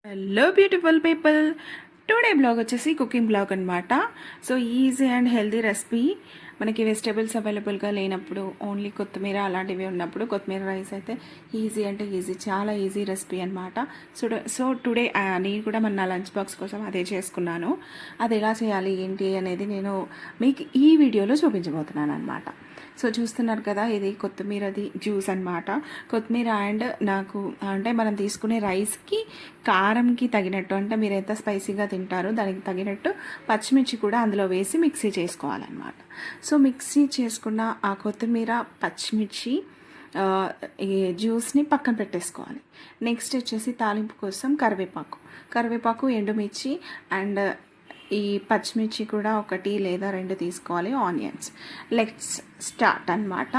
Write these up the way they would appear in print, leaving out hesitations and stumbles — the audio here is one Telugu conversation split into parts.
Hello beautiful people, today blog వచ్చేసి కుకింగ్ బ్లాగ్ అనమాట. So easy and healthy recipe. మనకి వెజిటేబుల్స్ అవైలబుల్గా లేనప్పుడు, ఓన్లీ కొత్తిమీర అలాంటివి ఉన్నప్పుడు కొత్తిమీర రైస్ అయితే ఈజీ అంటే ఈజీ, చాలా ఈజీ రెసిపీ అనమాట. సో టుడే నేను కూడా మన లంచ్ బాక్స్ కోసం అదే చేసుకున్నాను. అది ఎలా చేయాలి ఏంటి అనేది నేను మీకు ఈ వీడియోలో చూపించబోతున్నాను అనమాట. సో చూస్తున్నారు కదా, ఇది కొత్తిమీరది జ్యూస్ అనమాట. కొత్తిమీర అండ్ నాకు అంటే మనం తీసుకునే రైస్కి కారంకి తగినట్టు, అంటే మీరు ఎంత స్పైసీగా తింటారో దానికి తగినట్టు పచ్చిమిర్చి కూడా అందులో వేసి మిక్సీ చేసుకోవాలన్నమాట. సో మిక్సీ చేసుకున్న ఆ కొత్తిమీర పచ్చిమిర్చి ఈ జ్యూస్ని పక్కన పెట్టేసుకోవాలి. నెక్స్ట్ వచ్చేసి తాలింపు కోసం కరివేపాకు ఎండుమిర్చి అండ్ ఈ పచ్చిమిర్చి కూడా 1 లేదా 2 తీసుకోవాలి. ఆనియన్స్. లెట్స్ స్టార్ట్ అనమాట.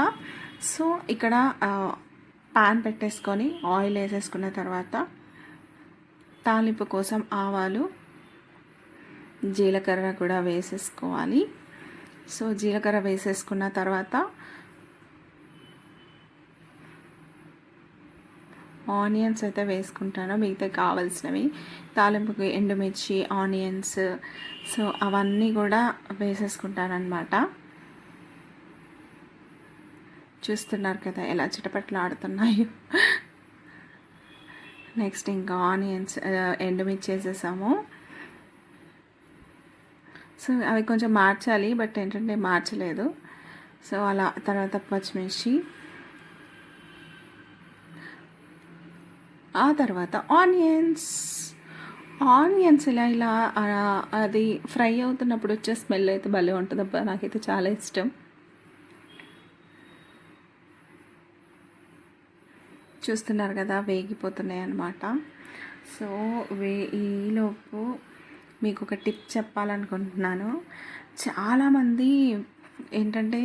సో ఇక్కడ పాన్ పెట్టేసుకొని ఆయిల్ వేసేసుకున్న తర్వాత తాలింపు కోసం ఆవాలు, జీలకర్ర కూడా వేసేసుకోవాలి. సో జీలకర్ర వేసేసుకున్న తర్వాత ఆనియన్స్ అయితే వేసుకుంటాను, మిగతా కావాల్సినవి తాలింపుకి ఎండుమిర్చి, ఆనియన్స్, సో అవన్నీ కూడా వేసేసుకుంటానమాట. చూస్తున్నారు కదా ఎలా చిటపట్లు ఆడుతున్నాయో. నెక్స్ట్ ఇంకా ఆనియన్స్, ఎండుమిర్చి వేసేసాము. సో అవి కొంచెం మార్చాలి, బట్ ఏంటంటే మార్చలేదు. సో అలా తర్వాత పచ్చిమిర్చి, ఆ తర్వాత ఆనియన్స్ ఇలా అది ఫ్రై అవుతున్నప్పుడు వచ్చే స్మెల్ అయితే భలే ఉంటుంది అబ్బా, నాకైతే చాలా ఇష్టం. చూస్తున్నారు కదా వేగిపోతున్నాయి అన్నమాట. సో ఈలోపు మీకు ఒక టిప్ చెప్పాలనుకుంటున్నాను. చాలామంది ఏంటంటే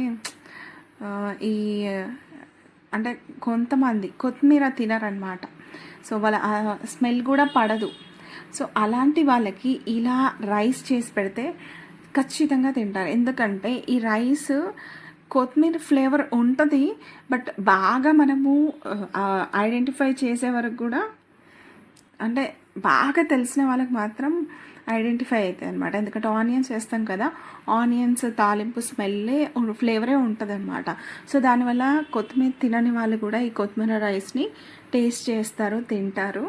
ఈ అంటే కొంతమంది కొత్తిమీర తినరనమాట. సో వాళ్ళ స్మెల్ కూడా పడదు. సో అలాంటి వాళ్ళకి ఇలా రైస్ చేసి పెడితే ఖచ్చితంగా తింటారు. ఎందుకంటే ఈ రైస్ కొత్తిమీర ఫ్లేవర్ ఉంటుంది, బట్ బాగా మనము ఐడెంటిఫై చేసే వరకు కూడా, అంటే బాగా తెలిసిన వాళ్ళకి మాత్రం ఐడెంటిఫై అవుతుంది అనమాట. ఎందుకంటే ఆనియన్స్ వేస్తాం కదా, ఆనియన్స్ తాలింపు ఫ్లేవరే ఉంటుంది అనమాట. సో దానివల్ల కొత్తిమీర తినని వాళ్ళు కూడా ఈ కొత్తిమీర రైస్ని టేస్ట్ చేస్తారు, తింటారు.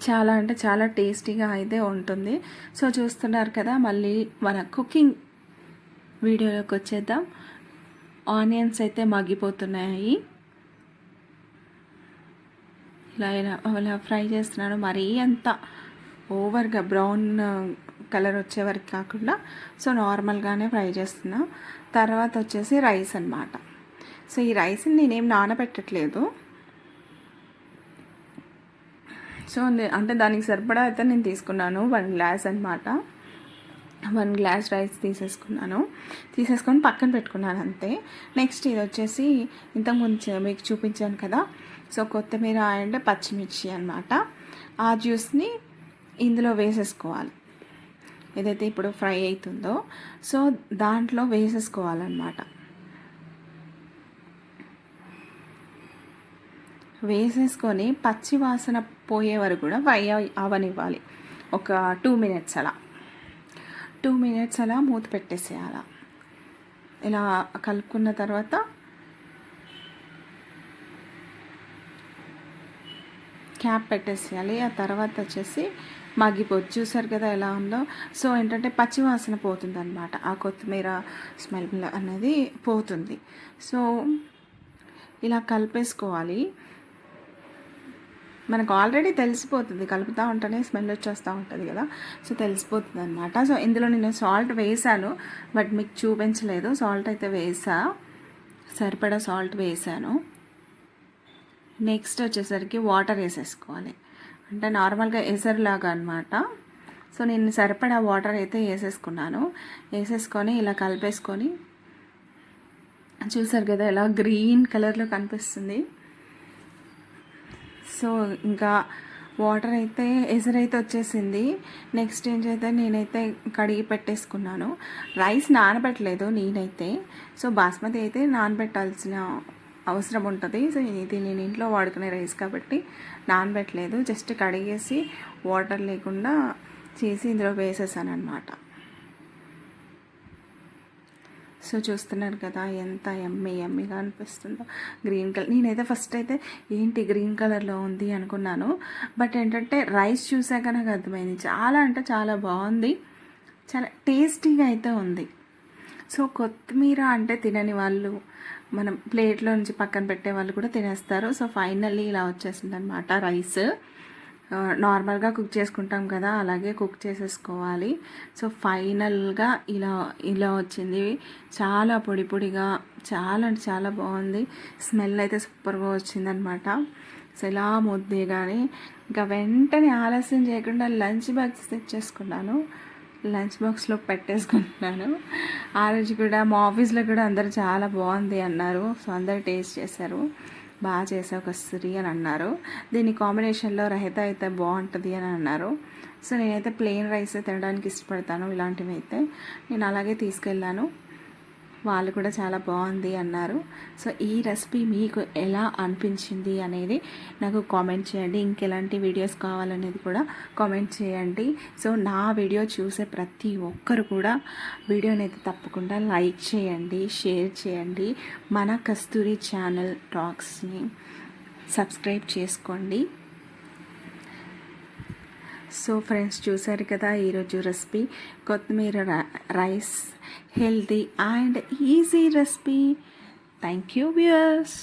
చాలా అంటే చాలా టేస్టీగా అయితే ఉంటుంది. సో చూస్తున్నారు కదా, మళ్ళీ మన కుకింగ్ వీడియోలోకి వచ్చేద్దాం. ఆనియన్స్ అయితే మగ్గిపోతున్నాయి. ఇలా ఫ్రై చేస్తున్నాను, మరీ అంత ఓవర్గా బ్రౌన్ కలర్ వచ్చే వరకు కాకుండా సో నార్మల్గానే ఫ్రై చేస్తున్నా. తర్వాత వచ్చేసి రైస్ అనమాట. సో ఈ రైస్ని నేనేం నానబెట్టట్లేదు. సో అంటే దానికి సరిపడా అయితే నేను తీసుకున్నాను 1 గ్లాస్ అనమాట. 1 గ్లాస్ రైస్ తీసేసుకొని పక్కన పెట్టుకున్నాను అంతే. నెక్స్ట్ ఇది వచ్చేసి ఇంతకుముందు మీకు చూపించాను కదా, సో కొత్తిమీర అండ్ పచ్చిమిర్చి అనమాట. ఆ జ్యూస్ని ఇందులో వేసేసుకోవాలి, ఏదైతే ఇప్పుడు ఫ్రై అవుతుందో సో దాంట్లో వేసేసుకోవాలన్నమాట. వేసేసుకొని పచ్చి వాసన పోయే వరకు కూడా ఫ్రై అవనివ్వాలి. ఒక 2 మినిట్స్ అలా మూత పెట్టేసేయాలి. ఇలా కలుపుకున్న తర్వాత క్యాప్ పెట్టేసేయాలి. ఆ తర్వాత వచ్చేసి మగ్గిపోతుంది. చూసారు కదా ఎలా ఉందో. సో ఏంటంటే పచ్చి వాసన పోతుంది అనమాట, ఆ కొత్తిమీర స్మెల్ అనేది పోతుంది. సో ఇలా కలిపేసుకోవాలి. మనకు ఆల్రెడీ తెలిసిపోతుంది, కలుపుతూ ఉంటేనే స్మెల్ వచ్చేస్తూ ఉంటుంది కదా, సో తెలిసిపోతుంది అనమాట. సో ఇందులో నేను సాల్ట్ వేసాను, బట్ మీకు చూపించలేదు. సాల్ట్ అయితే సరిపడా సాల్ట్ వేసాను. నెక్స్ట్ వచ్చేసరికి వాటర్ వేసేసుకోవాలి, అంటే నార్మల్గా ఎసరులాగా అనమాట. సో నేను సరిపడా వాటర్ అయితే వేసేసుకొని ఇలా కలిపేసుకొని, చూసారు కదా ఎలా గ్రీన్ కలర్లో కనిపిస్తుంది. సో ఇంకా వాటర్ అయితే ఎసరైతే వచ్చేసింది. నెక్స్ట్ ఏం చేస్తే నేనైతే కడిగి పెట్టేసుకున్నాను. రైస్ నానబెట్టలేదు నేనైతే. సో బాస్మతి అయితే నానబెట్టాల్సిన అవసరం ఉంటుంది. సో ఇది నేను ఇంట్లో వాడుకునే రైస్ కాబట్టి నానబెట్టలేదు, జస్ట్ కడిగేసి వాటర్ లేకుండా చేసి ఇందులో వేసేసాను అనమాట. సో చూస్తున్నారు కదా ఎంత యమ్మీగా అనిపిస్తుందో. గ్రీన్ కలర్, నేనైతే ఫస్ట్ అయితే ఏంటి గ్రీన్ కలర్లో ఉంది అనుకున్నాను. బట్ ఏంటంటే రైస్ చూసాక నాకు అర్థమైంది, చాలా అంటే చాలా బాగుంది, చాలా టేస్టీగా అయితే ఉంది. సో కొత్తిమీర అంటే తినని వాళ్ళు మనం ప్లేట్లో నుంచి పక్కన పెట్టే వాళ్ళు కూడా తినేస్తారు. సో ఫైనల్లీ ఇలా వచ్చేసింది అనమాట రైస్. నార్మల్గా కుక్ చేసుకుంటాం కదా, అలాగే కుక్ చేసేసుకోవాలి. సో ఫైనల్గా ఇలా వచ్చింది. చాలా పొడి పొడిగా, చాలా అంటే చాలా బాగుంది. స్మెల్ అయితే సూపర్గా వచ్చిందనమాట. సో ఇలా ముద్దే కానీ ఇంకా వెంటనే ఆలస్యం చేయకుండా లంచ్ బాక్స్ తెచ్చేసుకున్నాను. లంచ్ బాక్స్లో పెట్టేసుకుంటున్నాను. ఆ రోజు కూడా మా ఆఫీస్లో కూడా అందరూ చాలా బాగుంది అన్నారు. సో అందరు టేస్ట్ చేశారు, బాగా చేసావు కస్తూరి అని అన్నారు. దీని కాంబినేషన్లో రైతా అయితే బాగుంటుంది అని అన్నారు. సో నేనైతే ప్లెయిన్ రైస్ తినడానికి ఇష్టపడతాను. ఇలాంటివి అయితే నేను అలాగే తీసుకెళ్ళాను, వాళ్ళు కూడా చాలా బాగుంది అన్నారు. సో ఈ రెసిపీ మీకు ఎలా అనిపించింది అనేది నాకు కామెంట్ చేయండి. ఇంకెలాంటి వీడియోస్ కావాలనేది కూడా కామెంట్ చేయండి. సో నా వీడియో చూసే ప్రతి ఒక్కరు కూడా వీడియోని అయితే తప్పకుండా లైక్ చేయండి, షేర్ చేయండి. మన కస్తూరి ఛానల్ టాక్స్ని సబ్స్క్రైబ్ చేసుకోండి. సో ఫ్రెండ్స్ చూసారు కదా ఈరోజు రెసిపీ కొత్తిమీర rice, healthy and easy recipe. Thank you viewers.